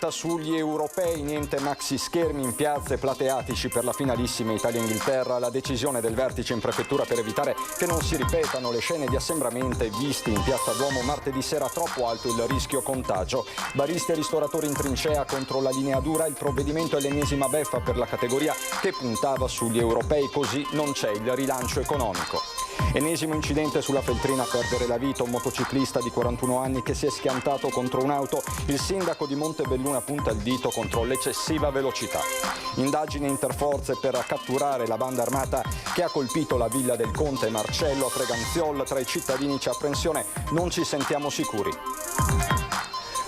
stretta sugli europei, niente maxi schermi in piazze plateatici per la finalissima Italia-Inghilterra, la decisione del vertice in prefettura per evitare che non si ripetano le scene di assembramento visti in piazza Duomo martedì sera, troppo alto il rischio contagio. Baristi e ristoratori in trincea contro la linea dura, il provvedimento è l'ennesima beffa per la categoria che puntava sugli europei, così non c'è il rilancio economico. Ennesimo incidente sulla Feltrina, a perdere la vita un motociclista di 41 anni che si è schiantato contro un'auto. Il sindaco di Montebelluna punta il dito contro l'eccessiva velocità. Indagine interforze per catturare la banda armata che ha colpito la villa del conte Marcello a Freganziol. Tra i cittadini c'è apprensione, non ci sentiamo sicuri.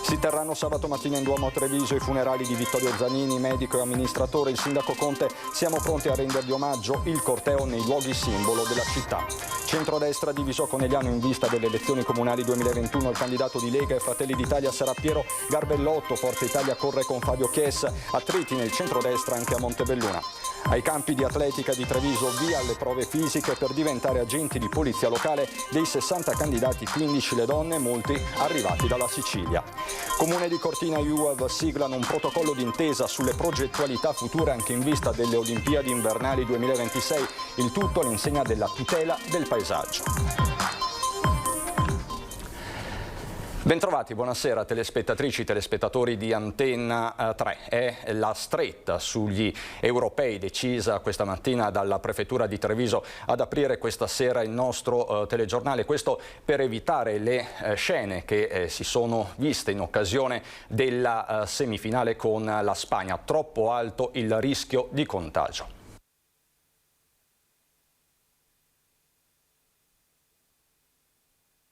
Si terranno sabato mattina in Duomo a Treviso i funerali di Vittorio Zanini, medico e amministratore. Il sindaco Conte: siamo pronti a rendergli omaggio, il corteo nei luoghi simbolo della città. Centrodestra diviso a Conegliano in vista delle elezioni comunali 2021. Il candidato di Lega e Fratelli d'Italia sarà Piero Garbellotto. Forza Italia corre con Fabio Chies. Attriti nel centrodestra anche a Montebelluna. Ai campi di atletica di Treviso, via alle prove fisiche per diventare agenti di polizia locale. Dei 60 candidati, 15 le donne, molti arrivati dalla Sicilia. Comune di Cortina e UAV siglano un protocollo d'intesa sulle progettualità future anche in vista delle Olimpiadi invernali 2026. Il tutto all'insegna della tutela del paesaggio. Bentrovati, buonasera telespettatrici, telespettatori di Antenna 3. È la stretta sugli europei decisa questa mattina dalla Prefettura di Treviso ad aprire questa sera il nostro telegiornale. Questo per evitare le scene che si sono viste in occasione della semifinale con la Spagna. Troppo alto il rischio di contagio.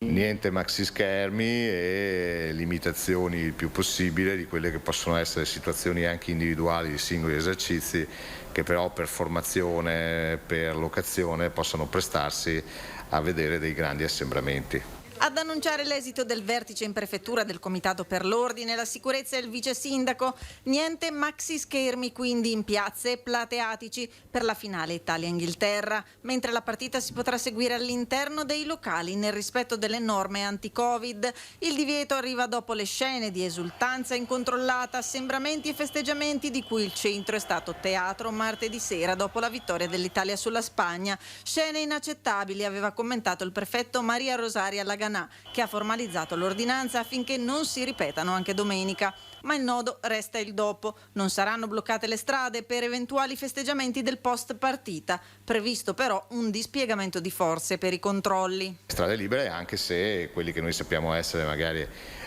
Niente maxi schermi e limitazioni il più possibile di quelle che possono essere situazioni anche individuali di singoli esercizi che però per formazione, per locazione possano prestarsi a vedere dei grandi assembramenti. Ad annunciare l'esito del vertice in prefettura del Comitato per l'Ordine, la Sicurezza e il vice sindaco, niente maxi schermi quindi in piazze plateatici per la finale Italia-Inghilterra, mentre la partita si potrà seguire all'interno dei locali nel rispetto delle norme anti-Covid. Il divieto arriva dopo le scene di esultanza incontrollata, assembramenti e festeggiamenti di cui il centro è stato teatro martedì sera dopo la vittoria dell'Italia sulla Spagna. Scene inaccettabili, aveva commentato il prefetto Maria Rosaria Laganà, che ha formalizzato l'ordinanza affinché non si ripetano anche domenica. Ma il nodo resta il dopo. Non saranno bloccate le strade per eventuali festeggiamenti del post partita. Previsto però un dispiegamento di forze per i controlli. Strade libere, anche se quelli che noi sappiamo essere magari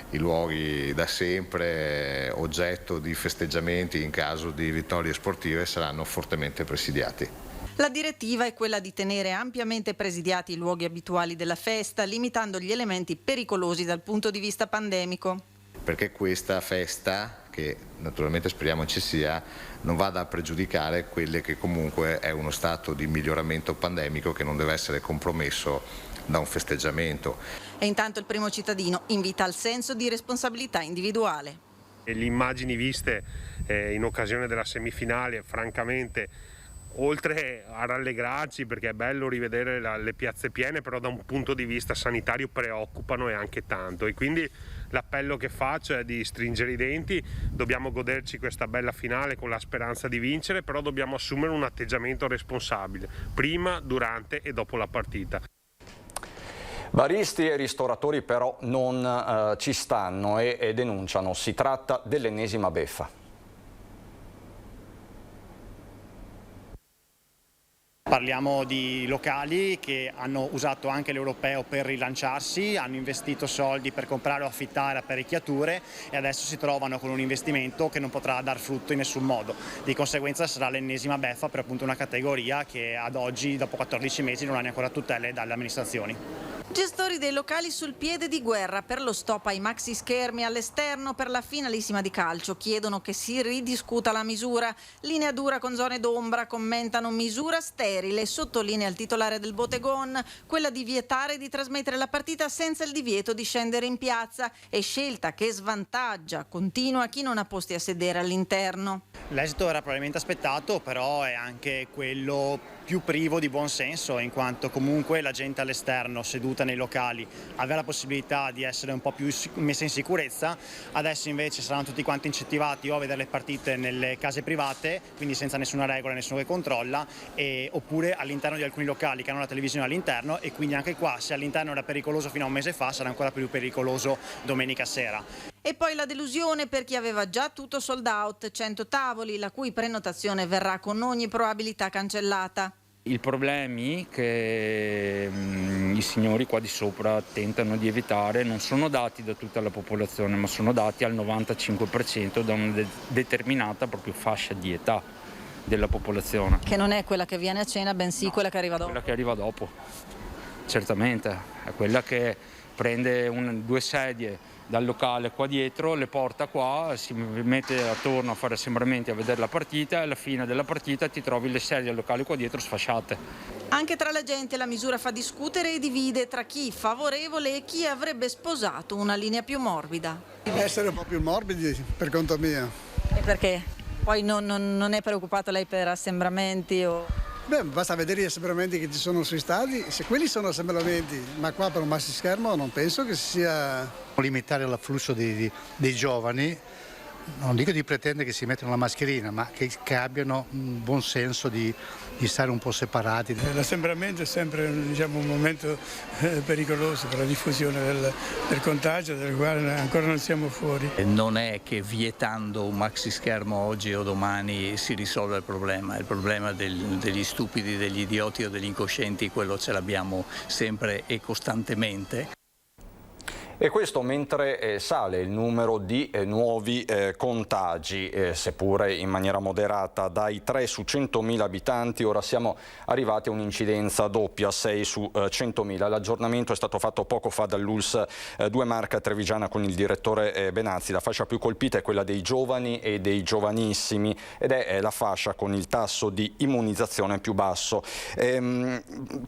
i luoghi da sempre oggetto di festeggiamenti in caso di vittorie sportive saranno fortemente presidiati. La direttiva è quella di tenere ampiamente presidiati i luoghi abituali della festa, limitando gli elementi pericolosi dal punto di vista pandemico. Perché questa festa, che naturalmente speriamo ci sia, non vada a pregiudicare quelle che comunque è uno stato di miglioramento pandemico che non deve essere compromesso da un festeggiamento. E intanto il primo cittadino invita al senso di responsabilità individuale. Le immagini viste in occasione della semifinale, francamente, oltre a rallegrarci perché è bello rivedere le piazze piene, però da un punto di vista sanitario preoccupano e anche tanto, e quindi l'appello che faccio è di stringere i denti. Dobbiamo goderci questa bella finale con la speranza di vincere, però dobbiamo assumere un atteggiamento responsabile prima, durante e dopo la partita. Baristi e ristoratori però non ci stanno e denunciano, si tratta dell'ennesima beffa. Parliamo di locali che hanno usato anche l'europeo per rilanciarsi, hanno investito soldi per comprare o affittare apparecchiature e adesso si trovano con un investimento che non potrà dar frutto in nessun modo. Di conseguenza sarà l'ennesima beffa per appunto una categoria che ad oggi, dopo 14 mesi, non ha neanche tutele dalle amministrazioni. Gestori dei locali sul piede di guerra per lo stop ai maxi schermi all'esterno per la finalissima di calcio. Chiedono che si ridiscuta la misura. Linea dura con zone d'ombra, commentano misura sterile. Sottolinea il titolare del Bottegon, quella di vietare di trasmettere la partita senza il divieto di scendere in piazza. È scelta che svantaggia, continua, chi non ha posti a sedere all'interno. L'esito era probabilmente aspettato, però è anche quello più privo di buon senso, in quanto comunque la gente all'esterno seduta nei locali aveva la possibilità di essere un po' più messa in sicurezza. Adesso invece saranno tutti quanti incentivati o a vedere le partite nelle case private, quindi senza nessuna regola, nessuno che controlla, oppure all'interno di alcuni locali che hanno la televisione all'interno, e quindi anche qua, se all'interno era pericoloso fino a un mese fa, sarà ancora più pericoloso domenica sera. E poi la delusione per chi aveva già tutto sold out, 100 tavoli, la cui prenotazione verrà con ogni probabilità cancellata. I problemi che i signori qua di sopra tentano di evitare non sono dati da tutta la popolazione, ma sono dati al 95% da una determinata proprio fascia di età della popolazione. Che non è quella che viene a cena, bensì quella che arriva dopo. Quella che arriva dopo, certamente, è quella che prende 2 sedie dal locale qua dietro, le porta qua, si mette attorno a fare assembramenti, a vedere la partita, e alla fine della partita ti trovi le sedie al locale qua dietro sfasciate. Anche tra la gente la misura fa discutere e divide tra chi favorevole e chi avrebbe sposato una linea più morbida. Essere un po' più morbidi per conto mio. E perché? Poi non è preoccupato lei per assembramenti o... Beh, basta vedere gli assembramenti che ci sono sui stadi, se quelli sono assembramenti, ma qua per un maxischermo non penso che sia... Limitare l'afflusso dei giovani, non dico di pretendere che si mettano la mascherina, ma che abbiano un buon senso di stare un po' separati. L'assembramento è sempre un momento pericoloso per la diffusione del contagio, del quale ancora non siamo fuori. Non è che vietando un maxischermo oggi o domani si risolve il problema degli stupidi, degli idioti o degli incoscienti, quello ce l'abbiamo sempre e costantemente. E questo mentre sale il numero di nuovi contagi, seppure in maniera moderata, dai 3 su 100.000 abitanti, ora siamo arrivati a un'incidenza doppia, 6 su 100.000. L'aggiornamento è stato fatto poco fa dall'ULS 2 Marca Trevigiana con il direttore Benazzi. La fascia più colpita è quella dei giovani e dei giovanissimi ed è la fascia con il tasso di immunizzazione più basso.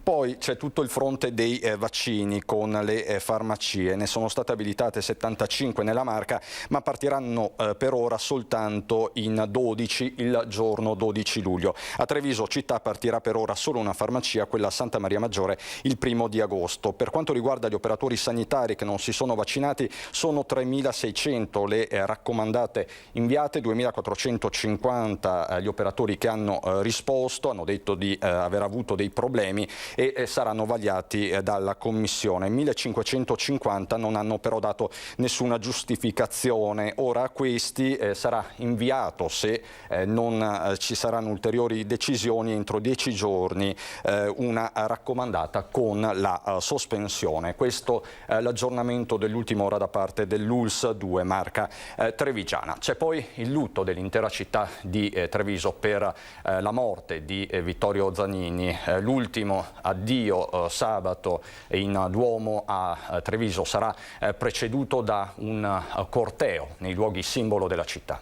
Poi c'è tutto il fronte dei vaccini con le farmacie. Ne sono state abilitate 75 nella Marca, ma partiranno per ora soltanto in 12 il giorno 12 luglio. A Treviso città partirà per ora solo una farmacia, quella a Santa Maria Maggiore, il 1° di agosto. Per quanto riguarda gli operatori sanitari che non si sono vaccinati, sono 3.600 le raccomandate inviate, 2.450 gli operatori che hanno risposto, hanno detto di aver avuto dei problemi e saranno vagliati dalla Commissione. 1.550 non hanno però dato nessuna giustificazione. Ora a questi sarà inviato, se non ci saranno ulteriori decisioni, entro 10 giorni una raccomandata con la sospensione. Questo è l'aggiornamento dell'ultima ora da parte dell'ULS 2 Marca Trevigiana. C'è poi il lutto dell'intera città di Treviso per la morte di Vittorio Zanini. L'ultimo addio sabato in Duomo a Treviso sarà preceduto da un corteo nei luoghi simbolo della città.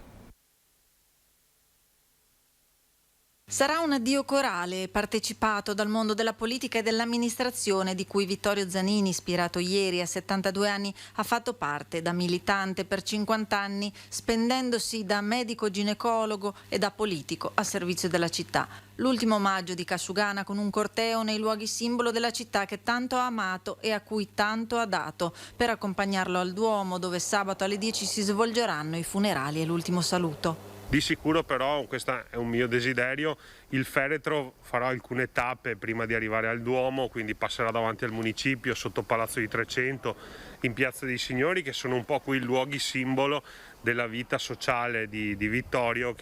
Sarà un addio corale partecipato dal mondo della politica e dell'amministrazione, di cui Vittorio Zanini, ispirato ieri a 72 anni, ha fatto parte da militante per 50 anni, spendendosi da medico ginecologo e da politico a servizio della città. L'ultimo omaggio di Casugana con un corteo nei luoghi simbolo della città che tanto ha amato e a cui tanto ha dato, per accompagnarlo al Duomo, dove sabato alle 10 si svolgeranno i funerali e l'ultimo saluto. Di sicuro però, questo è un mio desiderio, il feretro farà alcune tappe prima di arrivare al Duomo, quindi passerà davanti al municipio, sotto Palazzo di Trecento, in Piazza dei Signori, che sono un po' quei luoghi simbolo della vita sociale di Vittorio,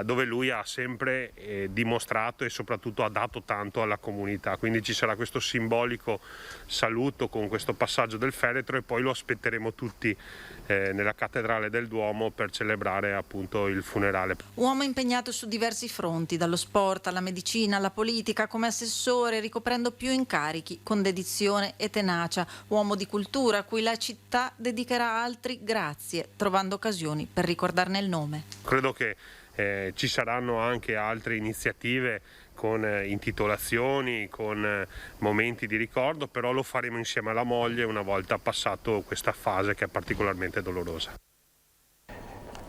dove lui ha sempre dimostrato e soprattutto ha dato tanto alla comunità. Quindi ci sarà questo simbolico saluto con questo passaggio del feretro e poi lo aspetteremo tutti nella cattedrale del Duomo per celebrare appunto il funerale. Uomo impegnato su diversi fronti, dallo sport alla medicina alla politica, come assessore, ricoprendo più incarichi con dedizione e tenacia. Uomo di cultura a cui la città dedicherà altri grazie, trovando occasioni per ricordarne il nome. Credo che ci saranno anche altre iniziative con intitolazioni, con momenti di ricordo, però lo faremo insieme alla moglie una volta passato questa fase che è particolarmente dolorosa.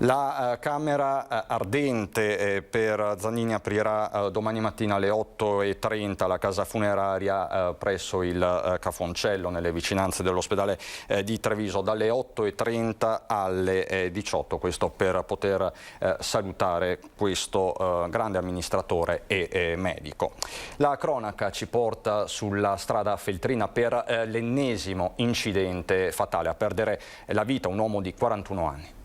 La Camera ardente per Zannini aprirà domani mattina alle 8:30 la casa funeraria presso il Cafoncello, nelle vicinanze dell'ospedale di Treviso, dalle 8:30 alle 18, questo per poter salutare questo grande amministratore e medico. La cronaca ci porta sulla strada Feltrina per l'ennesimo incidente fatale, a perdere la vita un uomo di 41 anni.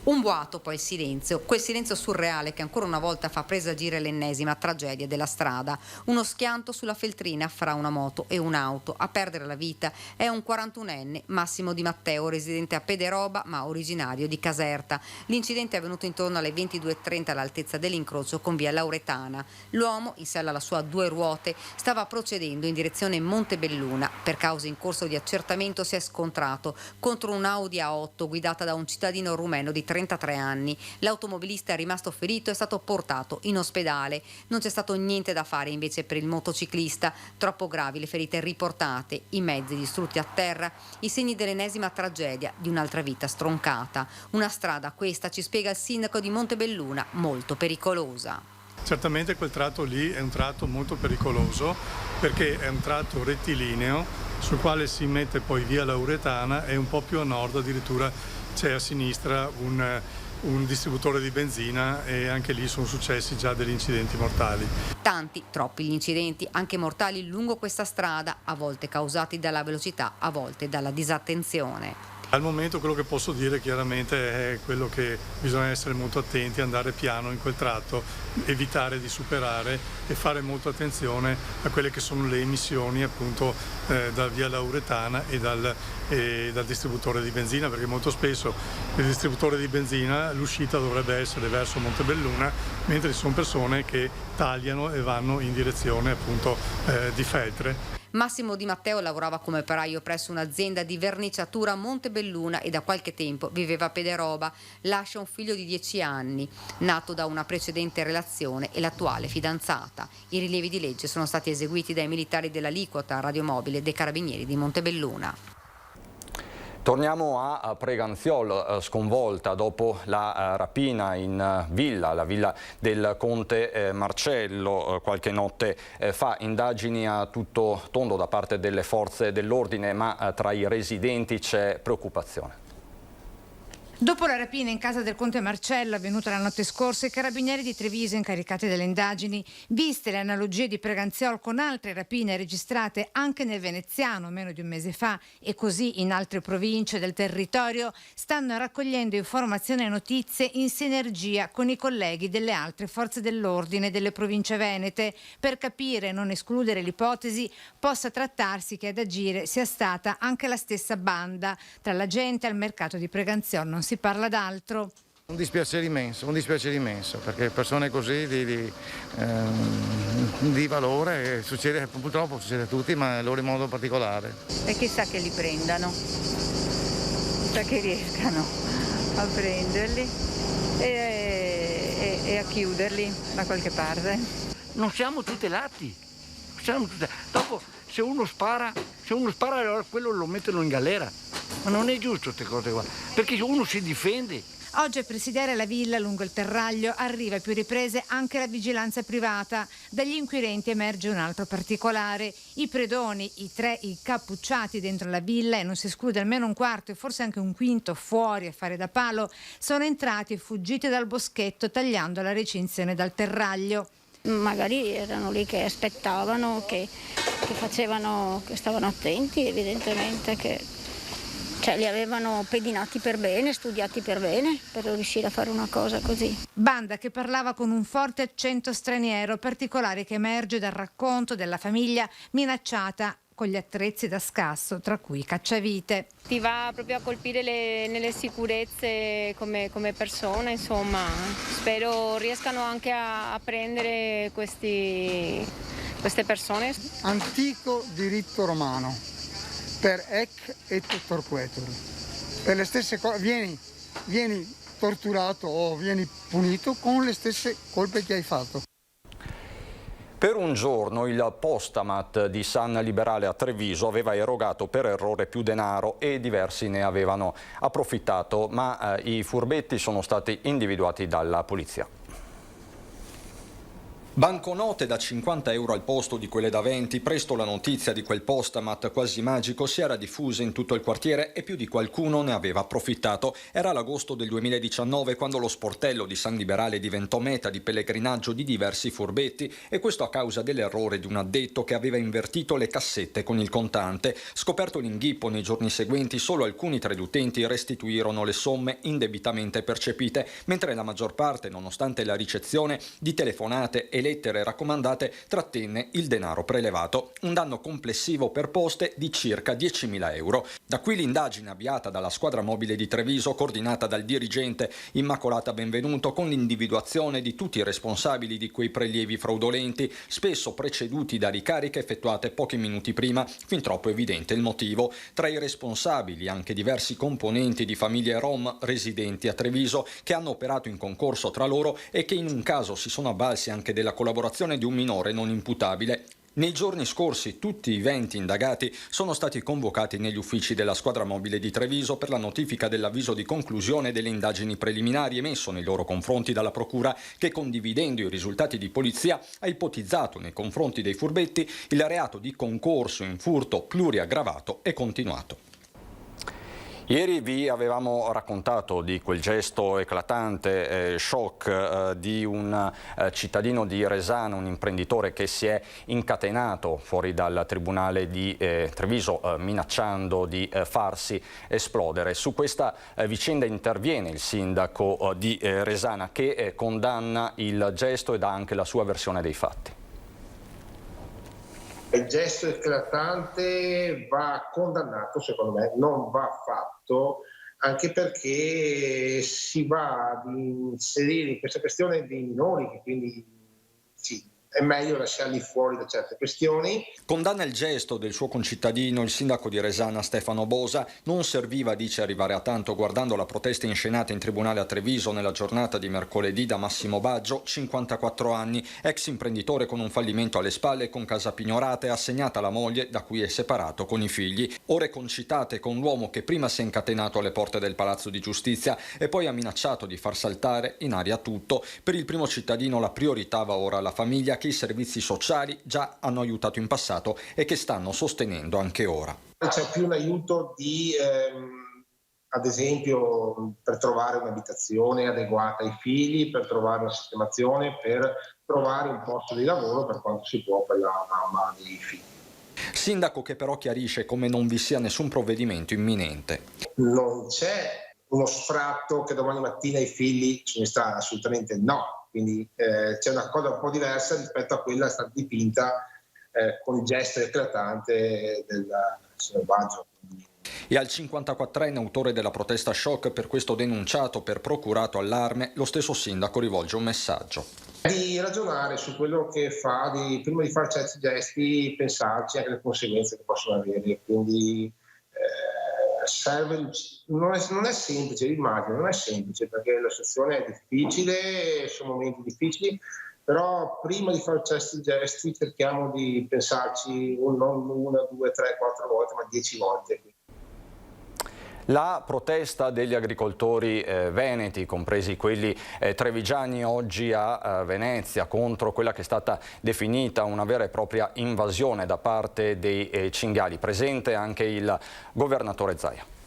Un boato, poi il silenzio, quel silenzio surreale che ancora una volta fa presagire l'ennesima tragedia della strada. Uno schianto sulla Feltrina fra una moto e un'auto. A perdere la vita è un 41enne, Massimo Di Matteo, residente a Pederoba ma originario di Caserta. L'incidente è avvenuto intorno alle 22:30 all'altezza dell'incrocio con via Lauretana. L'uomo, in sella alla sua 2 ruote, stava procedendo in direzione Montebelluna. Per cause in corso di accertamento si è scontrato contro un Audi A8 guidata da un cittadino rumeno di 33 anni. L'automobilista è rimasto ferito e è stato portato in ospedale. Non c'è stato niente da fare invece per il motociclista. Troppo gravi le ferite riportate, i mezzi distrutti a terra, i segni dell'ennesima tragedia di un'altra vita stroncata. Una strada, questa, ci spiega il sindaco di Montebelluna, molto pericolosa. Certamente quel tratto lì è un tratto molto pericoloso perché è un tratto rettilineo sul quale si mette poi via Lauretana e un po' più a nord addirittura c'è a sinistra un distributore di benzina e anche lì sono successi già degli incidenti mortali. Tanti, troppi gli incidenti, anche mortali lungo questa strada, a volte causati dalla velocità, a volte dalla disattenzione. Al momento quello che posso dire chiaramente è quello che bisogna essere molto attenti, andare piano in quel tratto, evitare di superare e fare molto attenzione a quelle che sono le emissioni appunto da via Lauretana e dal distributore di benzina, perché molto spesso il distributore di benzina l'uscita dovrebbe essere verso Montebelluna, mentre ci sono persone che tagliano e vanno in direzione appunto di Feltre. Massimo Di Matteo lavorava come operaio presso un'azienda di verniciatura a Montebelluna e da qualche tempo viveva a Pederoba. Lascia un figlio di 10 anni, nato da una precedente relazione, e l'attuale fidanzata. I rilievi di legge sono stati eseguiti dai militari dell'aliquota radiomobile dei Carabinieri di Montebelluna. Torniamo a Preganziol, sconvolta dopo la rapina in villa, la villa del conte Marcello, qualche notte fa. Indagini a tutto tondo da parte delle forze dell'ordine, ma tra i residenti c'è preoccupazione. Dopo la rapina in casa del conte Marcello avvenuta la notte scorsa, i carabinieri di Treviso, incaricati delle indagini, viste le analogie di Preganziol con altre rapine registrate anche nel Veneziano meno di un mese fa e così in altre province del territorio, stanno raccogliendo informazioni e notizie in sinergia con i colleghi delle altre forze dell'ordine delle province venete per capire e non escludere l'ipotesi possa trattarsi che ad agire sia stata anche la stessa banda. Tra la gente al mercato di Preganziol non si parla d'altro. Un dispiacere immenso, perché persone così di valore succede, purtroppo succede a tutti, ma loro in modo particolare. E chissà che li prendano, chissà che riescano a prenderli e a chiuderli da qualche parte. Non siamo tutelati, dopo se uno spara allora quello lo mettono in galera. Ma non è giusto queste cose qua, perché uno si difende. Oggi a presidiare la villa lungo il Terraglio arriva a più riprese anche la vigilanza privata. Dagli inquirenti emerge un altro particolare. I predoni, i 3 incappucciati dentro la villa, e non si esclude almeno un quarto e forse anche un quinto fuori a fare da palo, sono entrati e fuggiti dal boschetto tagliando la recinzione dal Terraglio. Magari erano lì che aspettavano, che stavano attenti, evidentemente li avevano pedinati per bene, studiati per bene, per riuscire a fare una cosa così. Banda che parlava con un forte accento straniero, particolare che emerge dal racconto della famiglia minacciata con gli attrezzi da scasso, tra cui cacciavite. Ti va proprio a colpire nelle sicurezze come persona, insomma. Spero riescano anche a prendere queste persone. Antico diritto romano, per ec et torquetur. Per le stesse cose vieni torturato o vieni punito con le stesse colpe che hai fatto. Per un giorno il Postamat di San Liberale a Treviso aveva erogato per errore più denaro e diversi ne avevano approfittato, ma i furbetti sono stati individuati dalla polizia. Banconote da 50 euro al posto di quelle da 20, presto la notizia di quel Postamat quasi magico si era diffusa in tutto il quartiere e più di qualcuno ne aveva approfittato. Era l'agosto del 2019 quando lo sportello di San Liberale diventò meta di pellegrinaggio di diversi furbetti, e questo a causa dell'errore di un addetto che aveva invertito le cassette con il contante. Scoperto l'inghippo nei giorni seguenti, solo alcuni tra gli utenti restituirono le somme indebitamente percepite, mentre la maggior parte, nonostante la ricezione di telefonate e lettere raccomandate, trattenne il denaro prelevato, un danno complessivo per Poste di circa 10.000 euro. Da qui l'indagine avviata dalla squadra mobile di Treviso, coordinata dal dirigente Immacolata Benvenuto, con l'individuazione di tutti i responsabili di quei prelievi fraudolenti, spesso preceduti da ricariche effettuate pochi minuti prima, fin troppo evidente il motivo. Tra i responsabili anche diversi componenti di famiglie rom residenti a Treviso che hanno operato in concorso tra loro e che in un caso si sono avvalsi anche della collaborazione di un minore non imputabile. Nei giorni scorsi tutti i 20 indagati sono stati convocati negli uffici della squadra mobile di Treviso per la notifica dell'avviso di conclusione delle indagini preliminari emesso nei loro confronti dalla procura, che, condividendo i risultati di polizia, ha ipotizzato nei confronti dei furbetti il reato di concorso in furto pluriaggravato e continuato. Ieri vi avevamo raccontato di quel gesto eclatante, shock, di un cittadino di Resana, un imprenditore che si è incatenato fuori dal tribunale di Treviso minacciando di farsi esplodere. Su questa vicenda interviene il sindaco di Resana, che condanna il gesto e dà anche la sua versione dei fatti. Il gesto eclatante va condannato, secondo me, non va fatto, anche perché si va ad inserire in questa questione dei minori, che quindi sì, è meglio lasciarli fuori da certe questioni. Condanna il gesto del suo concittadino il sindaco di Resana Stefano Bosa. Non serviva, dice, arrivare a tanto guardando la protesta inscenata in tribunale a Treviso nella giornata di mercoledì da Massimo Baggio, 54 anni, ex imprenditore con un fallimento alle spalle e con casa pignorata e assegnata alla moglie da cui è separato con i figli. Ore concitate con l'uomo che prima si è incatenato alle porte del Palazzo di Giustizia e poi ha minacciato di far saltare in aria tutto. Per il primo cittadino la priorità va ora alla famiglia, che i servizi sociali già hanno aiutato in passato e che stanno sostenendo anche ora. C'è più un aiuto di, ad esempio, per trovare un'abitazione adeguata ai figli, per trovare una sistemazione, per trovare un posto di lavoro per quanto si può per la mamma dei figli. Sindaco che però chiarisce come non vi sia nessun provvedimento imminente. Non c'è uno sfratto che domani mattina i figli ce ne sta, assolutamente no. Quindi c'è una cosa un po' diversa rispetto a quella che è stata dipinta con il gesto eclatante del signor Baggio. E al 54enne autore della protesta shock, per questo denunciato per procurato allarme, lo stesso sindaco rivolge un messaggio. Di ragionare su quello che fa, prima di fare certi gesti, pensarci anche alle conseguenze che possono avere. Quindi non è semplice, immagino, non è semplice perché la situazione è difficile, sono momenti difficili, però prima di fare certi gesti cerchiamo di pensarci non 1, 2, 3, 4 volte, ma 10 volte. La protesta degli agricoltori veneti, compresi quelli trevigiani, oggi a Venezia contro quella che è stata definita una vera e propria invasione da parte dei cinghiali. Presente anche il governatore Zaia.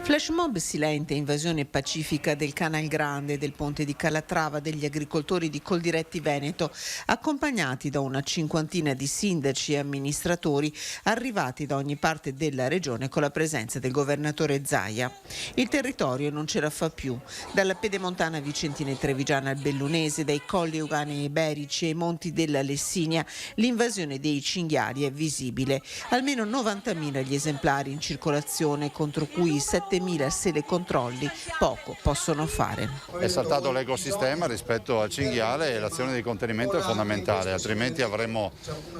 Flash mob silente, invasione pacifica del Canal Grande, del ponte di Calatrava, degli agricoltori di Coldiretti Veneto, accompagnati da una cinquantina di sindaci e amministratori arrivati da ogni parte della regione con la presenza del governatore Zaia. Il territorio non ce la fa più, dalla pedemontana vicentina e trevigiana al bellunese, dai colli euganei e iberici ai monti della Lessinia, l'invasione dei cinghiali è visibile. Almeno 90.000 gli esemplari in circolazione, contro cui 7.000 7.000 se le controlli poco possono fare. È saltato l'ecosistema rispetto al cinghiale e l'azione di contenimento è fondamentale, altrimenti avremo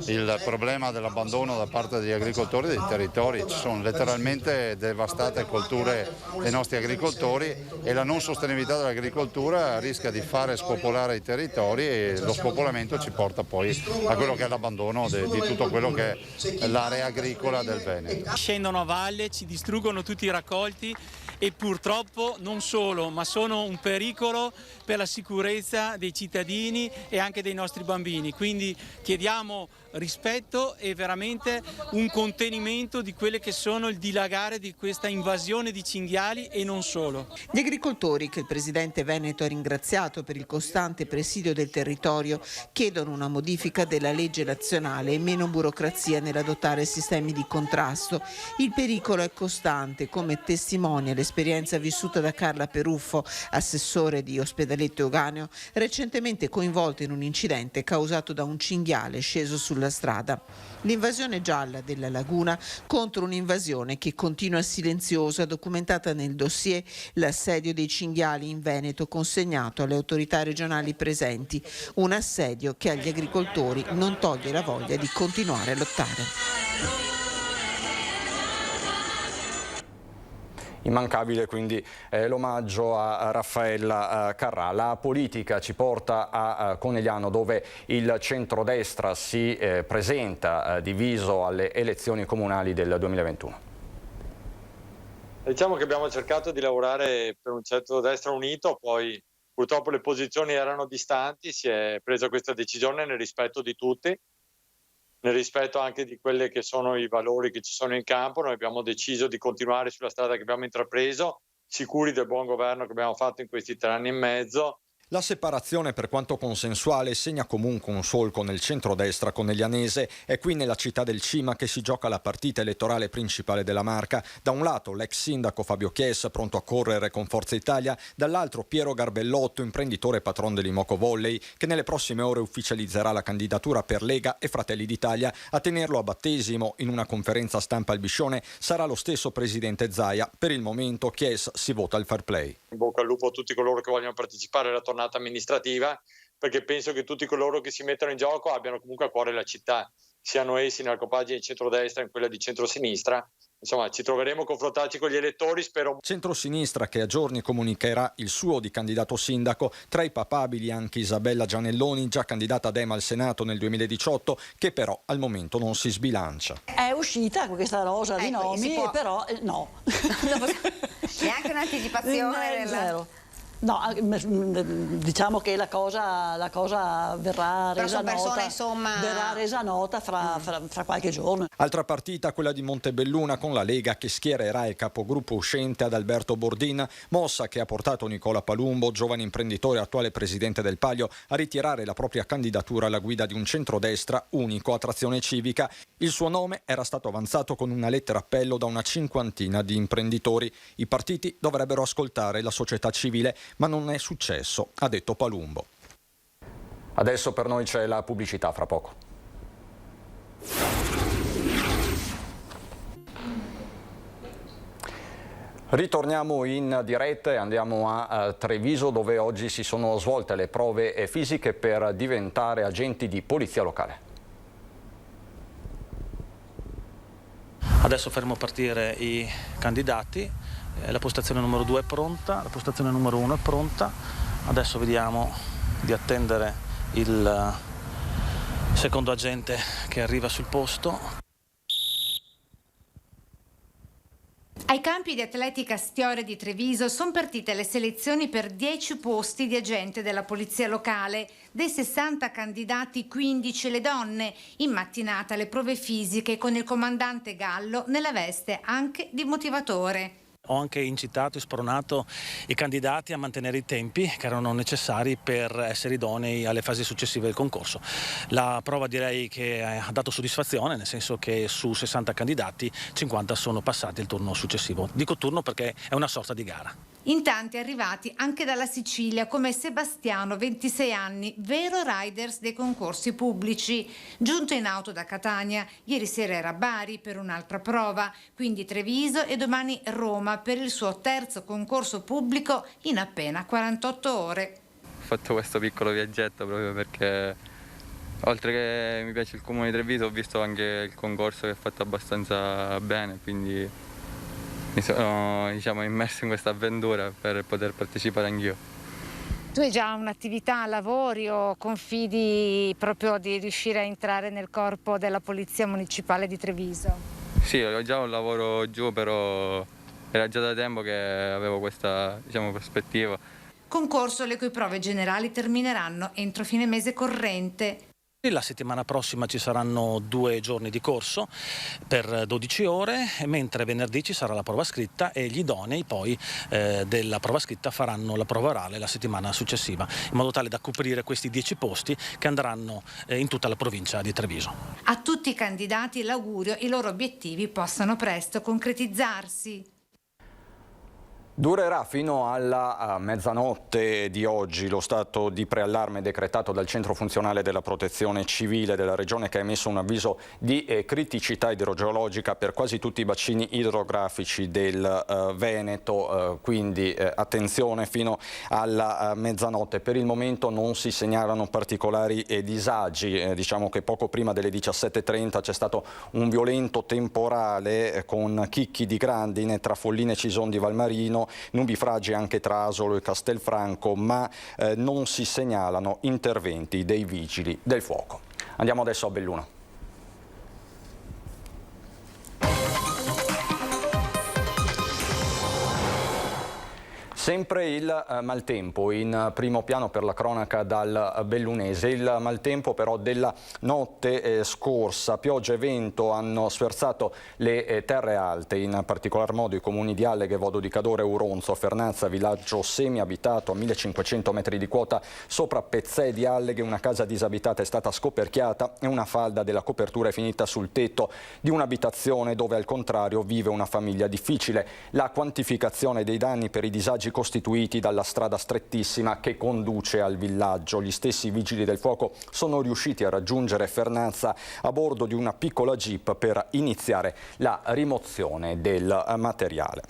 il problema dell'abbandono da parte degli agricoltori dei territori. Ci sono letteralmente devastate colture dei nostri agricoltori e la non sostenibilità dell'agricoltura rischia di fare spopolare i territori e lo spopolamento ci porta poi a quello che è l'abbandono di tutto quello che è l'area agricola del Veneto. Scendono a valle, ci distruggono tutti i raccolti e purtroppo non solo, ma sono un pericolo per la sicurezza dei cittadini e anche dei nostri bambini. Quindi chiediamo rispetto e veramente un contenimento di quelle che sono il dilagare di questa invasione di cinghiali e non solo. Gli agricoltori, che il presidente veneto ha ringraziato per il costante presidio del territorio, chiedono una modifica della legge nazionale e meno burocrazia nell'adottare sistemi di contrasto. Il pericolo è costante, come testimonia l'esperienza vissuta da Carla Peruffo, assessore di Ospedaletto Euganeo, recentemente coinvolta in un incidente causato da un cinghiale sceso sulla strada. L'invasione gialla della laguna contro un'invasione che continua silenziosa, documentata nel dossier L'assedio dei cinghiali in Veneto consegnato alle autorità regionali presenti, un assedio che agli agricoltori non toglie la voglia di continuare a lottare. Immancabile quindi l'omaggio a Raffaella Carrà. La politica ci porta a Conegliano, dove il centrodestra si presenta diviso alle elezioni comunali del 2021. Diciamo che abbiamo cercato di lavorare per un centrodestra unito, poi purtroppo le posizioni erano distanti, si è presa questa decisione nel rispetto di tutti, nel rispetto anche di quelli che sono i valori che ci sono in campo. Noi abbiamo deciso di continuare sulla strada che abbiamo intrapreso, sicuri del buon governo che abbiamo fatto in questi 3 anni e mezzo. La separazione, per quanto consensuale, segna comunque un solco nel centrodestra coneglianese. È qui nella città del Cima che si gioca la partita elettorale principale della Marca. Da un lato l'ex sindaco Fabio Chies, pronto a correre con Forza Italia, dall'altro Piero Garbellotto, imprenditore e patron dell'Imoco Volley, che nelle prossime ore ufficializzerà la candidatura per Lega e Fratelli d'Italia. A tenerlo a battesimo in una conferenza stampa al Biscione sarà lo stesso presidente Zaia. Per il momento Chies si vota al fair play. In bocca al lupo a tutti coloro che vogliono partecipare alla tornata amministrativa, perché penso che tutti coloro che si mettono in gioco abbiano comunque a cuore la città, siano essi nella compagine di centrodestra o in quella di centrosinistra. Insomma, ci troveremo a confrontarci con gli elettori, spero. Centrosinistra che a giorni comunicherà il suo di candidato sindaco, tra i papabili anche Isabella Gianelloni, già candidata ad EMA al Senato nel 2018, che però al momento non si sbilancia. È uscita questa rosa di nomi, però no. Neanche un'anticipazione zero. No, diciamo che la cosa verrà resa nota, verrà resa nota fra qualche giorno. Altra partita, quella di Montebelluna, con la Lega che schiererà il capogruppo uscente Adalberto Bordin, mossa che ha portato Nicola Palumbo, giovane imprenditore e attuale presidente del Palio, a ritirare la propria candidatura alla guida di un centrodestra unico a trazione civica. Il suo nome era stato avanzato con una lettera appello da una 50ina di imprenditori. I partiti dovrebbero ascoltare la società civile, ma non è successo, ha detto Palumbo. Adesso per noi c'è la pubblicità, fra poco. Ritorniamo in diretta e andiamo a Treviso, dove oggi si sono svolte le prove fisiche per diventare agenti di polizia locale. Adesso faremo partire i candidati, la postazione numero 2 è pronta, la postazione numero 1 è pronta, adesso vediamo di attendere il secondo agente che arriva sul posto. Ai campi di atletica Stiore di Treviso sono partite le selezioni per 10 posti di agente della polizia locale. Dei 60 candidati, 15 le donne. In mattinata le prove fisiche con il comandante Gallo nella veste anche di motivatore. Ho anche incitato e spronato i candidati a mantenere i tempi che erano necessari per essere idonei alle fasi successive del concorso. La prova direi che ha dato soddisfazione, nel senso che su 60 candidati 50 sono passati al turno successivo. Dico turno perché è una sorta di gara. In tanti arrivati anche dalla Sicilia, come Sebastiano, 26 anni, vero riders dei concorsi pubblici. Giunto in auto da Catania, ieri sera era a Bari per un'altra prova, quindi Treviso e domani Roma per il suo terzo concorso pubblico in appena 48 ore. Ho fatto questo piccolo viaggetto proprio perché, oltre che mi piace il comune di Treviso, ho visto anche il concorso che è fatto abbastanza bene, quindi mi sono immerso in questa avventura per poter partecipare anch'io. Tu hai già un'attività, lavori o confidi proprio di riuscire a entrare nel corpo della Polizia Municipale di Treviso? Sì, ho già un lavoro giù, però era già da tempo che avevo questa prospettiva. Concorso le cui prove generali termineranno entro fine mese corrente. La settimana prossima ci saranno 2 giorni di corso per 12 ore, mentre venerdì ci sarà la prova scritta e gli idonei poi della prova scritta faranno la prova orale la settimana successiva, in modo tale da coprire questi 10 posti che andranno in tutta la provincia di Treviso. A tutti i candidati l'augurio i loro obiettivi possano presto concretizzarsi. Durerà fino alla mezzanotte di oggi lo stato di preallarme decretato dal Centro Funzionale della Protezione Civile della Regione, che ha emesso un avviso di criticità idrogeologica per quasi tutti i bacini idrografici del Veneto, quindi attenzione fino alla mezzanotte. Per il momento non si segnalano particolari disagi, diciamo che poco prima delle 17:30 c'è stato un violento temporale con chicchi di grandine tra Folline e Cison di Valmarino, nubifragi anche tra Asolo e Castelfranco, ma non si segnalano interventi dei vigili del fuoco. Andiamo adesso a Belluno. Sempre il maltempo in primo piano per la cronaca dal bellunese. Il maltempo però della notte scorsa. Pioggia e vento hanno sferzato le terre alte, in particolar modo i comuni di Alleghe, Vodo di Cadore, Uronzo, Fernazza, villaggio semi-abitato a 1500 metri di quota sopra Pezzè di Alleghe. Una casa disabitata è stata scoperchiata e una falda della copertura è finita sul tetto di un'abitazione dove al contrario vive una famiglia difficile. La quantificazione dei danni per i disagi costituiti dalla strada strettissima che conduce al villaggio. Gli stessi vigili del fuoco sono riusciti a raggiungere Fernazza a bordo di una piccola jeep per iniziare la rimozione del materiale.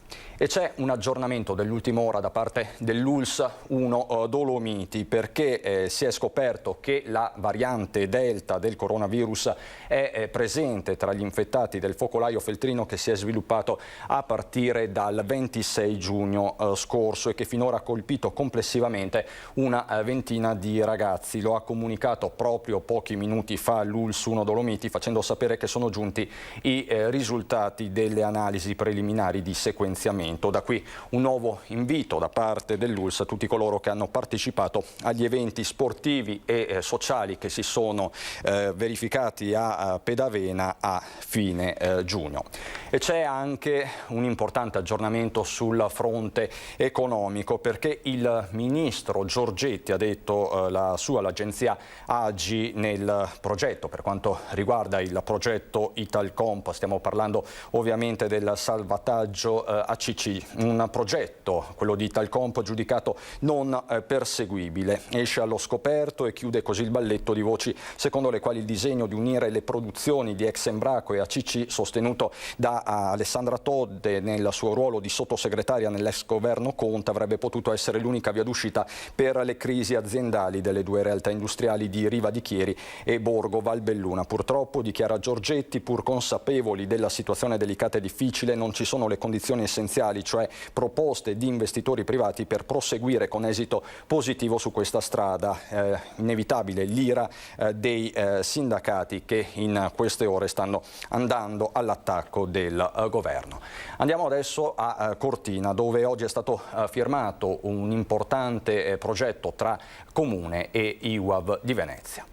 E c'è un aggiornamento dell'ultima ora da parte dell'ULS 1 Dolomiti, perché si è scoperto che la variante Delta del coronavirus è presente tra gli infettati del focolaio feltrino che si è sviluppato a partire dal 26 giugno scorso e che finora ha colpito complessivamente una ventina di ragazzi. Lo ha comunicato proprio pochi minuti fa l'ULS 1 Dolomiti, facendo sapere che sono giunti i risultati delle analisi preliminari di sequenziamento. Da qui un nuovo invito da parte dell'ULS a tutti coloro che hanno partecipato agli eventi sportivi e sociali che si sono verificati a Pedavena a fine giugno. E c'è anche un importante aggiornamento sul fronte economico, perché il ministro Giorgetti ha detto l'agenzia AGI nel progetto, per quanto riguarda il progetto Italcomp, stiamo parlando ovviamente del salvataggio ACC, un progetto, quello di Italcomp, giudicato non perseguibile. Esce allo scoperto e chiude così il balletto di voci secondo le quali il disegno di unire le produzioni di ex Embraco e ACC, sostenuto da Alessandra Todde nel suo ruolo di sottosegretaria nell'ex governo Conte, avrebbe potuto essere l'unica via d'uscita per le crisi aziendali delle due realtà industriali di Riva di Chieri e Borgo Valbelluna. Purtroppo, dichiara Giorgetti, pur consapevoli della situazione delicata e difficile, non ci sono le condizioni essenziali, cioè proposte di investitori privati per proseguire con esito positivo su questa strada. Inevitabile l'ira dei sindacati che in queste ore stanno andando all'attacco del governo. Andiamo adesso a Cortina, dove oggi è stato firmato un importante progetto tra Comune e IUAV di Venezia.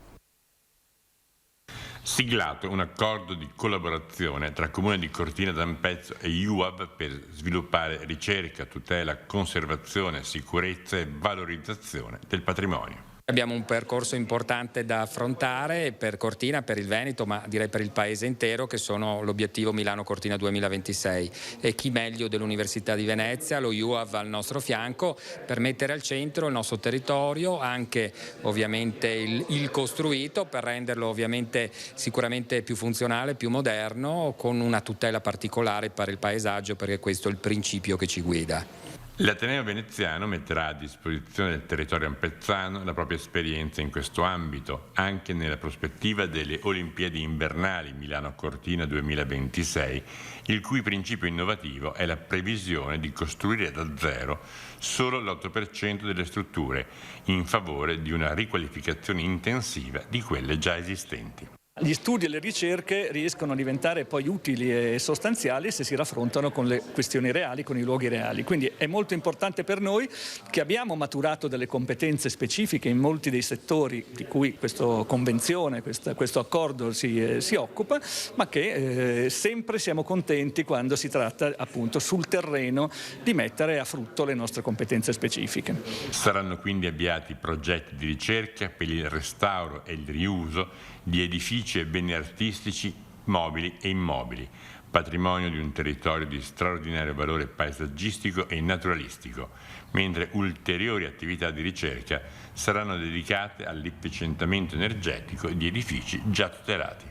Siglato un accordo di collaborazione tra Comune di Cortina d'Ampezzo e IUAV per sviluppare ricerca, tutela, conservazione, sicurezza e valorizzazione del patrimonio. Abbiamo un percorso importante da affrontare per Cortina, per il Veneto, ma direi per il paese intero, che sono l'obiettivo Milano-Cortina 2026. E chi meglio dell'Università di Venezia, lo UAV al nostro fianco, per mettere al centro il nostro territorio, anche ovviamente il costruito, per renderlo ovviamente sicuramente più funzionale, più moderno, con una tutela particolare per il paesaggio, perché questo è il principio che ci guida. L'Ateneo veneziano metterà a disposizione del territorio ampezzano la propria esperienza in questo ambito, anche nella prospettiva delle Olimpiadi invernali Milano-Cortina 2026, il cui principio innovativo è la previsione di costruire da zero solo l'8% delle strutture, in favore di una riqualificazione intensiva di quelle già esistenti. Gli studi e le ricerche riescono a diventare poi utili e sostanziali se si raffrontano con le questioni reali, con i luoghi reali. Quindi è molto importante per noi, che abbiamo maturato delle competenze specifiche in molti dei settori di cui questa convenzione, questo accordo si occupa, ma che sempre siamo contenti quando si tratta appunto sul terreno di mettere a frutto le nostre competenze specifiche. Saranno quindi avviati progetti di ricerca per il restauro e il riuso di edifici e beni artistici mobili e immobili, patrimonio di un territorio di straordinario valore paesaggistico e naturalistico, mentre ulteriori attività di ricerca saranno dedicate all'efficientamento energetico di edifici già tutelati.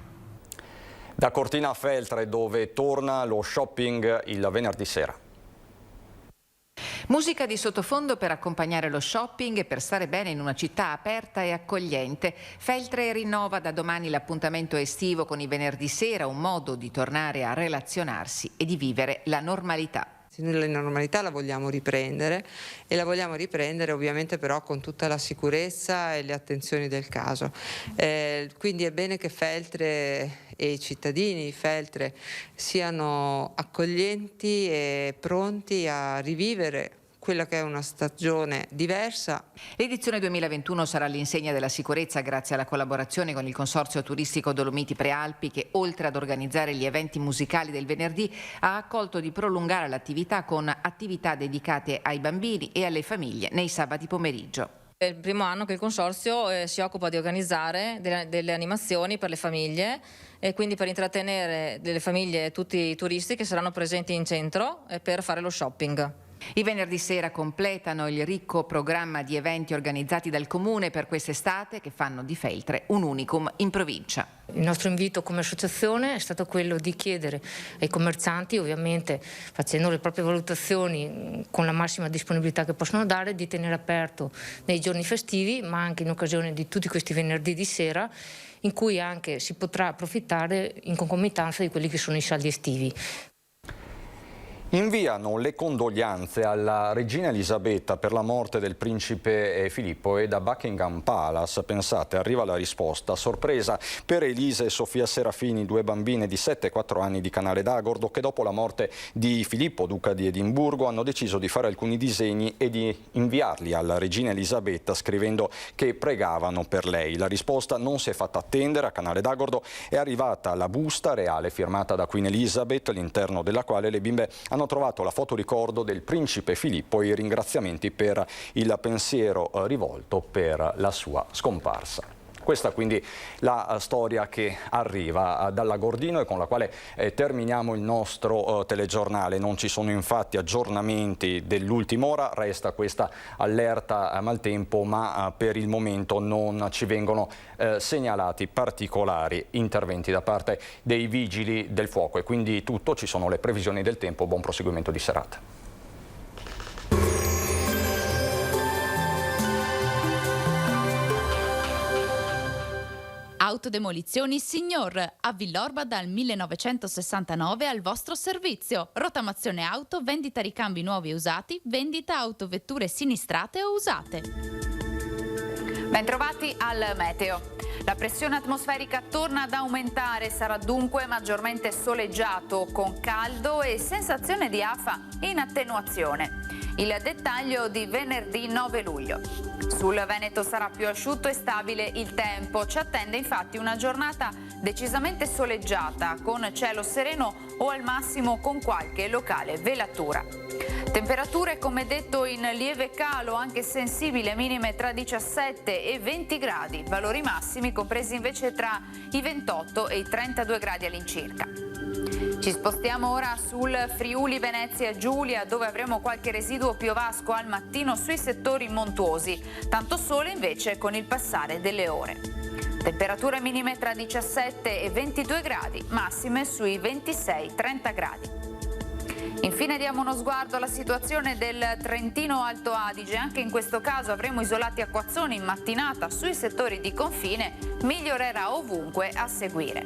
Da Cortina a Feltre, dove torna lo shopping il venerdì sera. Musica di sottofondo per accompagnare lo shopping e per stare bene in una città aperta e accogliente. Feltre rinnova da domani l'appuntamento estivo con i venerdì sera, un modo di tornare a relazionarsi e di vivere la normalità. Noi la normalità la vogliamo riprendere e la vogliamo riprendere ovviamente però con tutta la sicurezza e le attenzioni del caso. Quindi è bene che Feltre e i cittadini di Feltre siano accoglienti e pronti a rivivere quella che è una stagione diversa. L'edizione 2021 sarà all'insegna della sicurezza grazie alla collaborazione con il Consorzio Turistico Dolomiti Prealpi, che oltre ad organizzare gli eventi musicali del venerdì ha accolto di prolungare l'attività con attività dedicate ai bambini e alle famiglie nei sabati pomeriggio. È il primo anno che il Consorzio si occupa di organizzare delle animazioni per le famiglie e quindi per intrattenere delle famiglie e tutti i turisti che saranno presenti in centro per fare lo shopping. I venerdì sera completano il ricco programma di eventi organizzati dal Comune per quest'estate, che fanno di Feltre un unicum in provincia. Il nostro invito come associazione è stato quello di chiedere ai commercianti, ovviamente facendo le proprie valutazioni con la massima disponibilità che possono dare, di tenere aperto nei giorni festivi, ma anche in occasione di tutti questi venerdì di sera, in cui anche si potrà approfittare in concomitanza di quelli che sono i saldi estivi. Inviano le condoglianze alla regina Elisabetta per la morte del principe Filippo e da Buckingham Palace, pensate, arriva la risposta a sorpresa per Elisa e Sofia Serafini, due bambine di 7 e 4 anni di Canale d'Agordo, che dopo la morte di Filippo, duca di Edimburgo, hanno deciso di fare alcuni disegni e di inviarli alla regina Elisabetta, scrivendo che pregavano per lei. La risposta non si è fatta attendere. A Canale d'Agordo è arrivata la busta reale firmata da Queen Elizabeth, all'interno della quale le bimbe hanno trovato la fotoricordo del principe Filippo e i ringraziamenti per il pensiero rivolto per la sua scomparsa. Questa quindi la storia che arriva dall'Agordino e con la quale terminiamo il nostro telegiornale. Non ci sono infatti aggiornamenti dell'ultima ora, resta questa allerta maltempo, ma per il momento non ci vengono segnalati particolari interventi da parte dei vigili del fuoco. E quindi tutto, ci sono le previsioni del tempo. Buon proseguimento di serata. Autodemolizioni Signor, a Villorba dal 1969 al vostro servizio. Rottamazione auto, vendita ricambi nuovi e usati, vendita autovetture sinistrate o usate. Bentrovati al meteo. La pressione atmosferica torna ad aumentare, sarà dunque maggiormente soleggiato, con caldo e sensazione di afa in attenuazione. Il dettaglio di venerdì 9 luglio. Sul Veneto sarà più asciutto e stabile il tempo. Ci attende infatti una giornata decisamente soleggiata, con cielo sereno o al massimo con qualche locale velatura. Temperature come detto in lieve calo, anche sensibile, minime tra 17 e 20 gradi, valori massimi compresi invece tra i 28 e i 32 gradi all'incirca. Ci spostiamo ora sul Friuli Venezia Giulia, dove avremo qualche residuo piovasco al mattino sui settori montuosi, tanto sole invece con il passare delle ore. Temperature minime tra 17 e 22 gradi, massime sui 26-30 gradi. Infine diamo uno sguardo alla situazione del Trentino Alto Adige. Anche in questo caso avremo isolati acquazzoni in mattinata sui settori di confine, migliorerà ovunque a seguire.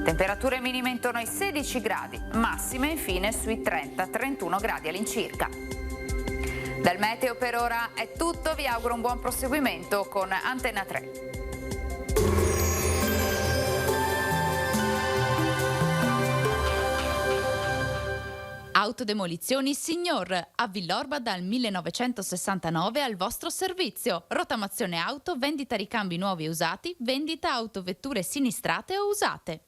Temperature minime intorno ai 16 gradi, massime infine sui 30-31 gradi all'incirca. Dal meteo per ora è tutto, vi auguro un buon proseguimento con Antenna 3. Autodemolizioni Signor, a Villorba dal 1969 al vostro servizio. Rottamazione auto, vendita ricambi nuovi e usati, vendita autovetture sinistrate o usate.